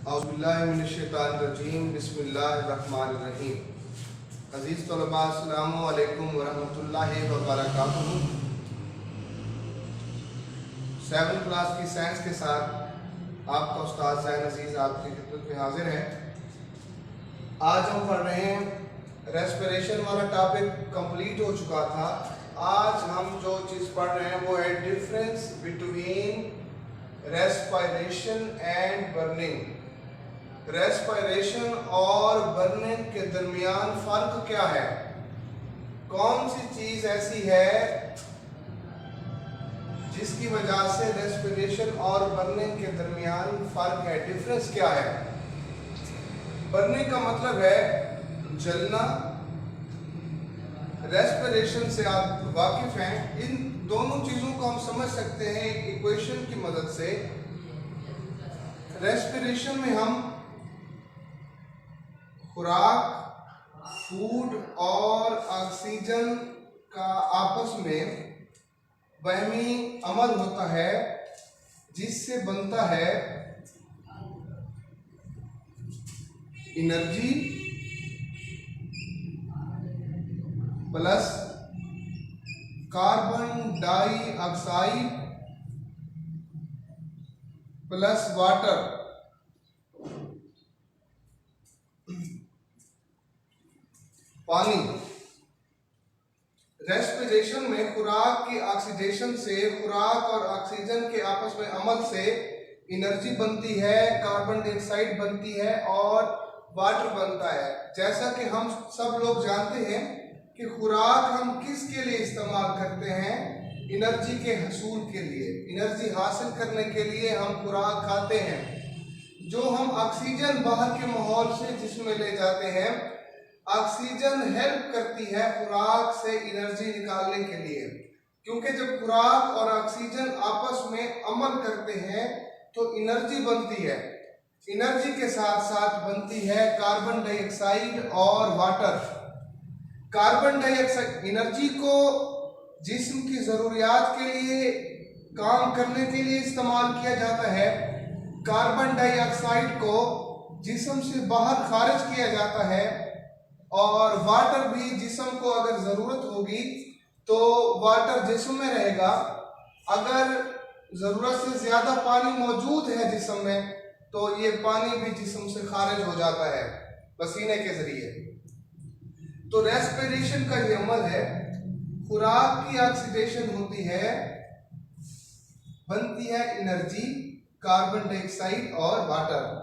औज़ुबिल्लाहिमिनश्शैतानिर्रजीम बिस्मिल्लाहिर्रहमानिर्रहीम। अज़ीज़ तलबा अस्सलामु अलैकुम वरहमतुल्लाहि वबरकातुहू। 7th क्लास की साइंस के साथ आपका उस्ताद ज़ैन अज़ीज़ आपकी खिदमत में हाजिर है। आज हम पढ़ रहे हैं, रेस्पिरेशन वाला टॉपिक कंप्लीट हो चुका था। आज हम जो चीज़ पढ़ रहे हैं वो है difference between respiration and burning. Respiration और बर्निंग के दरमियान फ़र्क क्या है? कौन सी चीज़ ऐसी है जिसकी वजह से रेस्पिरेशन और बर्निंग के दरमियान फ़र्क है? डिफरेंस क्या है? बर्निंग का मतलब है जलना। रेस्पिरेशन से आप वाकिफ हैं। इन दोनों चीज़ों को हम समझ सकते हैं एक इक्वेशन की मदद से। रेस्पिरेशन में हम खुराक, फूड और ऑक्सीजन का आपस में बहमी अमल होता है जिससे बनता है energy plus carbon dioxide plus water. पानी। रेस्पिरेशन में खुराक की ऑक्सीडेशन से, खुराक और ऑक्सीजन के आपस में अमल से एनर्जी बनती है, कार्बन डाइऑक्साइड बनती है और वाटर बनता है। जैसा कि हम सब लोग जानते हैं कि खुराक हम किसके लिए इस्तेमाल करते हैं? एनर्जी के हसूल के लिए, एनर्जी हासिल करने के लिए हम खुराक खाते हैं। जो हम ऑक्सीजन बाहर के माहौल से जिसमें ले जाते हैं, ऑक्सीजन हेल्प करती है खुराक से एनर्जी निकालने के लिए, क्योंकि जब खुराक और ऑक्सीजन आपस में अमल करते हैं तो एनर्जी बनती है। एनर्जी के साथ साथ बनती है कार्बन डाइऑक्साइड और वाटर। कार्बन डाइऑक्साइड एनर्जी को जिस्म की ज़रूरियात के लिए, काम करने के लिए इस्तेमाल किया जाता है। कार्बन डाइऑक्साइड को जिस्म से बाहर खारिज किया जाता है और वाटर भी जिस्म को अगर ज़रूरत होगी तो वाटर जिस्म में रहेगा। अगर ज़रूरत से ज़्यादा पानी मौजूद है जिस्म में तो ये पानी भी जिस्म से खारिज हो जाता है पसीने के ज़रिए। तो रेस्पिरेशन का ये अमल है। खुराक की ऑक्सीडेशन होती है, बनती है एनर्जी, कार्बन डाइऑक्साइड और वाटर।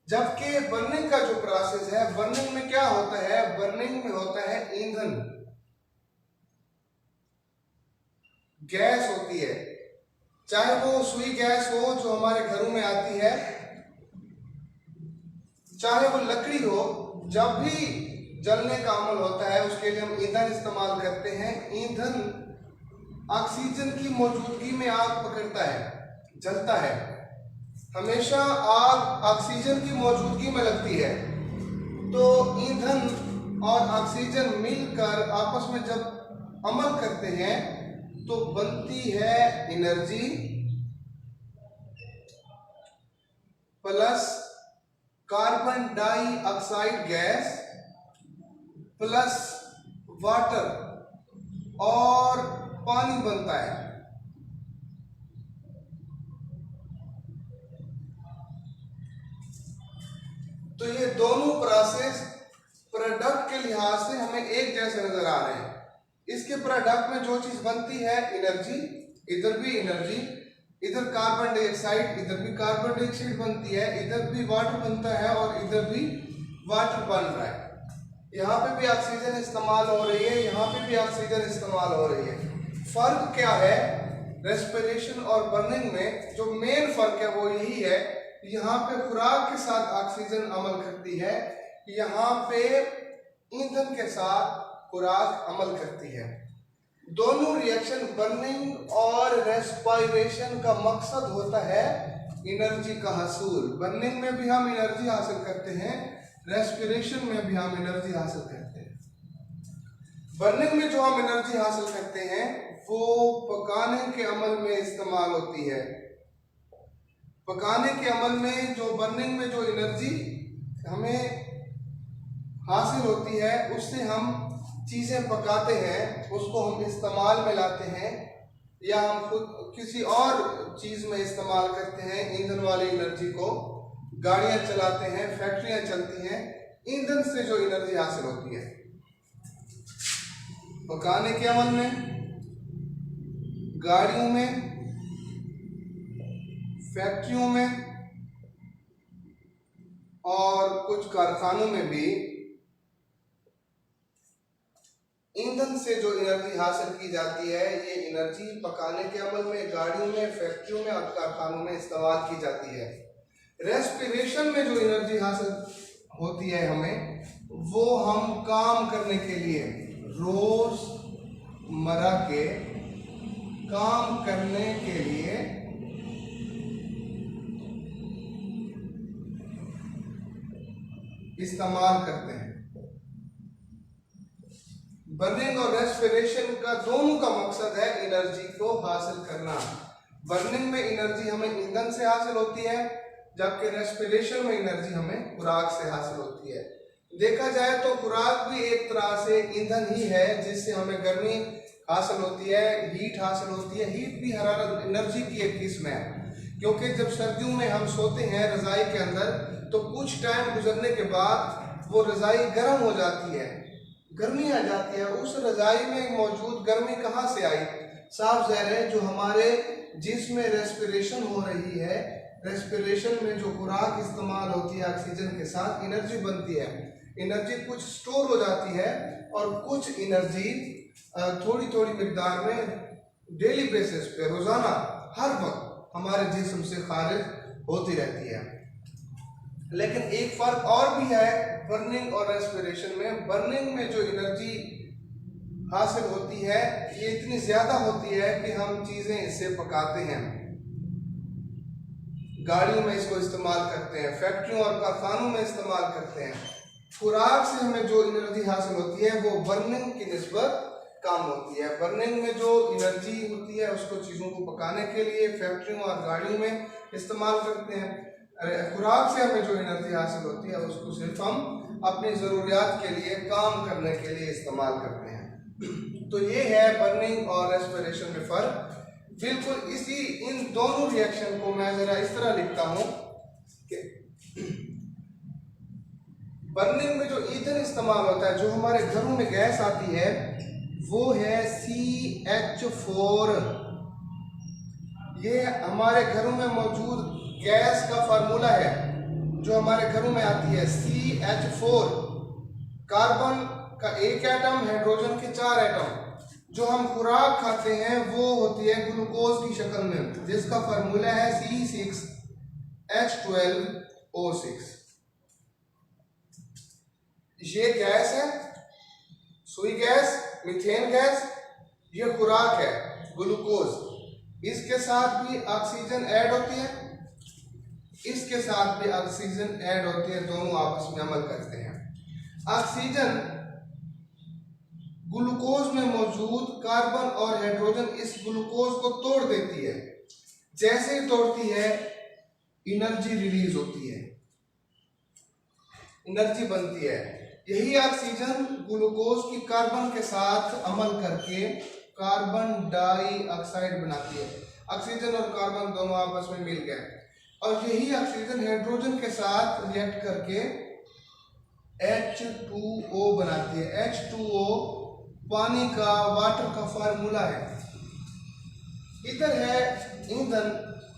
जबकि बर्निंग का जो प्रोसेस है, बर्निंग में क्या होता है? बर्निंग में होता है ईंधन, गैस होती है। चाहे वो सुई गैस हो जो हमारे घरों में आती है, चाहे वो लकड़ी हो। जब भी जलने का अमल होता है उसके लिए हम ईंधन इस्तेमाल करते हैं। ईंधन ऑक्सीजन की मौजूदगी में आग पकड़ता है, जलता है। हमेशा आग ऑक्सीजन की मौजूदगी में लगती है। तो ईंधन और ऑक्सीजन मिलकर आपस में जब अमल करते हैं तो बनती है energy plus carbon dioxide gas plus water और पानी बनता है। तो ये दोनों प्रोसेस प्रोडक्ट के लिहाज से हमें एक जैसे नजर आ रहे हैं। इसके प्रोडक्ट में जो चीज बनती है एनर्जी, इधर भी एनर्जी, इधर कार्बन डाइऑक्साइड, इधर भी कार्बन डाइऑक्साइड बनती है, इधर भी वाटर बनता है और इधर भी वाटर बन रहा है। यहाँ पे भी ऑक्सीजन इस्तेमाल हो रही है, यहाँ पे भी ऑक्सीजन इस्तेमाल हो रही है। फर्क क्या है रेस्पिरेशन और बर्निंग में? जो मेन फर्क है वो यही है, यहाँ पे खुराक के साथ ऑक्सीजन अमल करती है, यहाँ पे ईंधन के साथ खुराक अमल करती है। दोनों रिएक्शन, बर्निंग और रेस्पिरेशन का मकसद होता है एनर्जी का हसूल। बर्निंग में भी हम एनर्जी हासिल करते हैं, रेस्पिरेशन में भी हम एनर्जी हासिल करते हैं। बर्निंग में जो हम एनर्जी हासिल करते हैं वो पकाने के अमल में इस्तेमाल होती है। पकाने के अमल में जो बर्निंग में जो एनर्जी हमें हासिल होती है उससे हम चीज़ें पकाते हैं, उसको हम इस्तेमाल में लाते हैं या हम खुद किसी और चीज़ में इस्तेमाल करते हैं। ईंधन वाली एनर्जी को गाड़ियां चलाते हैं, फैक्ट्रियां चलती हैं, ईंधन से जो एनर्जी हासिल होती है पकाने के अमल में, गाड़ियों में, फैक्ट्रियों में और कुछ कारखानों में भी ईंधन से जो एनर्जी हासिल की जाती है, ये एनर्जी पकाने के अमल में, गाड़ियों में, फैक्ट्रियों में और कारखानों में इस्तेमाल की जाती है। रेस्पिरेशन में जो एनर्जी हासिल होती है हमें, वो हम काम करने के लिए, रोजमर्रा के काम करने के लिए इस्तेमाल करते हैं। बर्निंग और रेस्पिरेशन का दोनों का मकसद है एनर्जी को हासिल करना। बर्निंग में एनर्जी हमें ईंधन से हासिल होती है, जबकि रेस्पिरेशन में एनर्जी हमें खुराक से हासिल होती है। देखा जाए तो खुराक भी एक तरह से ईंधन ही है, जिससे हमें गर्मी हासिल होती है, हीट हासिल होती है। हीट भी हरारत एनर्जी की एक किस्म है, क्योंकि जब सर्दियों में हम सोते हैं रज़ाई के अंदर तो कुछ टाइम गुजरने के बाद वो रज़ाई गर्म हो जाती है, गर्मी आ जाती है। उस रज़ाई में मौजूद गर्मी कहाँ से आई? साफ ज़ाहिर है जो हमारे जिसमें रेस्पिरेशन हो रही है, रेस्पिरेशन में जो खुराक इस्तेमाल होती है ऑक्सीजन के साथ, एनर्जी बनती है। एनर्जी कुछ स्टोर हो जाती है और कुछ एनर्जी थोड़ी थोड़ी मिकदार में डेली बेसिस पे, रोज़ाना हर वक्त हमारे जिस्म से खारिज होती रहती है। लेकिन एक फ़र्क और भी है बर्निंग और रेस्पिरेशन में। बर्निंग में जो एनर्जी हासिल होती है ये इतनी ज़्यादा होती है कि हम चीज़ें इससे पकाते हैं, गाड़ियों में इसको इस्तेमाल करते हैं, फैक्ट्रियों और कारखानों में इस्तेमाल करते हैं। खुराक से हमें जो एनर्जी हासिल होती है वो बर्निंग की निस्बत कम होती है। बर्निंग में जो एनर्जी होती है उसको चीज़ों को पकाने के लिए फैक्ट्रियों और गाड़ियों में इस्तेमाल करते हैं। खुराक से हमें जो एनर्जी हासिल होती है उसको सिर्फ हम अपनी ज़रूरियात के लिए, काम करने के लिए इस्तेमाल करते हैं। तो ये है बर्निंग और रेस्पिरेशन में फ़र्क। बिल्कुल इसी इन दोनों रिएक्शन को मैं ज़रा इस तरह लिखता हूँ कि बर्निंग में जो ईंधन इस्तेमाल होता है, जो हमारे घरों में गैस आती है, वो है CH4। ये हमारे घरों में मौजूद गैस का फार्मूला है जो हमारे घरों में आती है, CH4। कार्बन का एक एटम, हाइड्रोजन के 4 एटम। जो हम खुराक खाते हैं वो होती है ग्लूकोज की शक्ल में, जिसका फार्मूला है C6H12O6। ये गैस है, सुई गैस, मीथेन गैस, ये खुराक है ग्लूकोज। इसके साथ भी ऑक्सीजन ऐड होती है, इसके साथ भी ऑक्सीजन ऐड होती है, दोनों आपस में अमल करते हैं। ऑक्सीजन ग्लूकोज में मौजूद कार्बन और हाइड्रोजन इस ग्लूकोज को तोड़ देती है। जैसे ही तोड़ती है एनर्जी रिलीज होती है, एनर्जी बनती है। यही ऑक्सीजन ग्लूकोज की कार्बन के साथ अमल करके कार्बन डाइऑक्साइड बनाती है। ऑक्सीजन और कार्बन दोनों आपस में मिल गए और यही ऑक्सीजन हाइड्रोजन के साथ रिएक्ट करके H2O बनाती है। H2O पानी का, वाटर का फार्मूला है। इधर है ईंधन,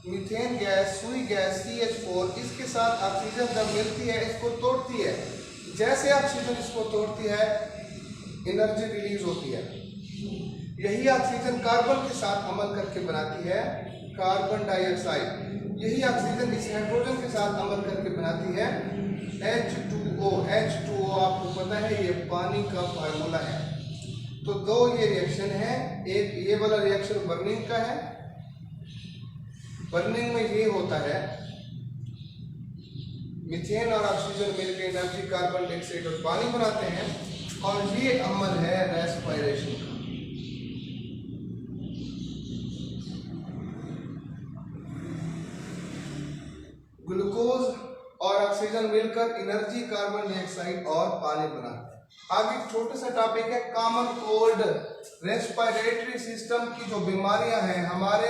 मीथेन गैस, सुई गैस CH4। इसके साथ ऑक्सीजन जब मिलती है इसको तोड़ती है। जैसे ऑक्सीजन इसको तोड़ती है एनर्जी रिलीज होती है। यही ऑक्सीजन कार्बन के साथ अमल करके बनाती है कार्बन डाइऑक्साइड। यही ऑक्सीजन इस हाइड्रोजन के साथ अमल करके बनाती है H2O। H2O आपको पता है ये पानी का फार्मूला है। तो दो ये रिएक्शन है, एक ये वाला रिएक्शन बर्निंग का है। बर्निंग में ये होता है मीथेन और ऑक्सीजन मिलकर एनर्जी कार्बन डाइऑक्साइड और पानी बनाते हैं, और ये अमल है रेस्पिरेशन का। ऑक्सीजन मिलकर एनर्जी कार्बन डाइऑक्साइड और पानी बनाते हैं। आगे छोटा सा टॉपिक है कॉमन कोल्ड। रेस्पिरेटरी सिस्टम की जो बीमारियां हैं, हमारे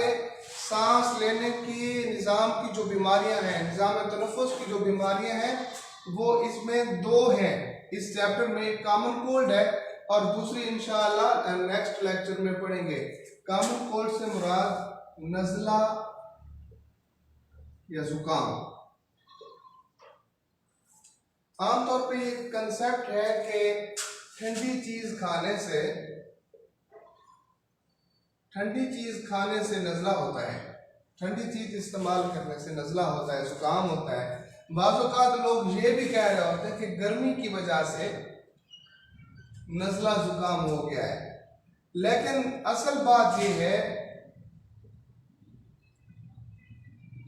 सांस लेने की निज़ाम की जो बीमारियां हैं, निज़ाम तनफ़ुस की जो बीमारियां हैं, वो इसमें दो हैं। इस चैप्टर में एक कॉमन कोल्ड है और दूसरी इंशाअल्लाह नेक्स्ट लेक्चर में पढ़ेंगे। कॉमन कोल्ड से मुराद नज़ला या जुकाम। आमतौर पे ये कंसेप्ट है कि ठंडी चीज खाने से नज़ला होता है, ठंडी चीज इस्तेमाल करने से नज़ला होता है, जुकाम होता है। बाज़ औक़ात लोग ये भी कह रहे होते हैं कि गर्मी की वजह से नज़ला जुकाम हो गया है, लेकिन असल बात यह है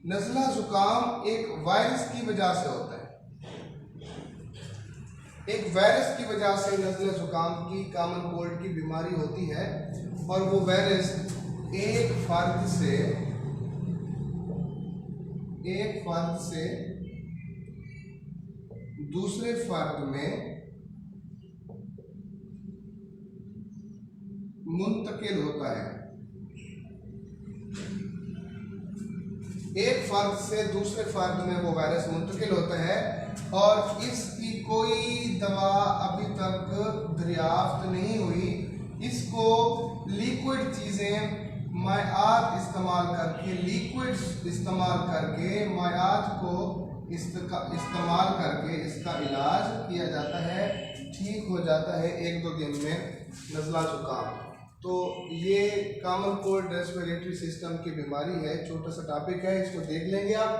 नज़ला जुकाम एक वायरस की वजह से होता है। एक वायरस की वजह से नज़ला जुकाम की कॉमन कोल्ड की बीमारी होती है और वो वायरस एक फर्द से दूसरे फर्द में मुंतकिल होता है। एक फर्द से दूसरे फर्द में वो वायरस मुंतकिल होता है और इसकी कोई दवा अभी तक दरियाफ्त नहीं हुई। इसको लिक्विड चीज़ें मायात इस्तेमाल करके मायात को इस्तेमाल करके इसका इलाज किया जाता है, ठीक हो जाता है 1-2 दिन में नज़ला जुकाम। तो ये कॉमन कोल्ड रेस्पिरेटरी सिस्टम की बीमारी है, छोटा सा टॉपिक है, इसको देख लेंगे आप,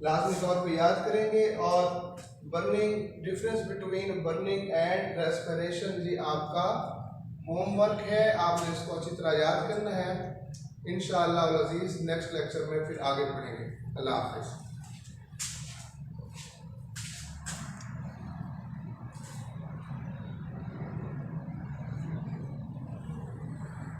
लाजमी तौर पे याद करेंगे। और burning, difference between burning and respiration, ये आपका होमवर्क है, आपने इसको अच्छी तरह याद करना है। इंशाअल्लाह अज़ीज़ नेक्स्ट लेक्चर में फिर आगे पढ़ेंगे। अल्लाह हाफ़िज़।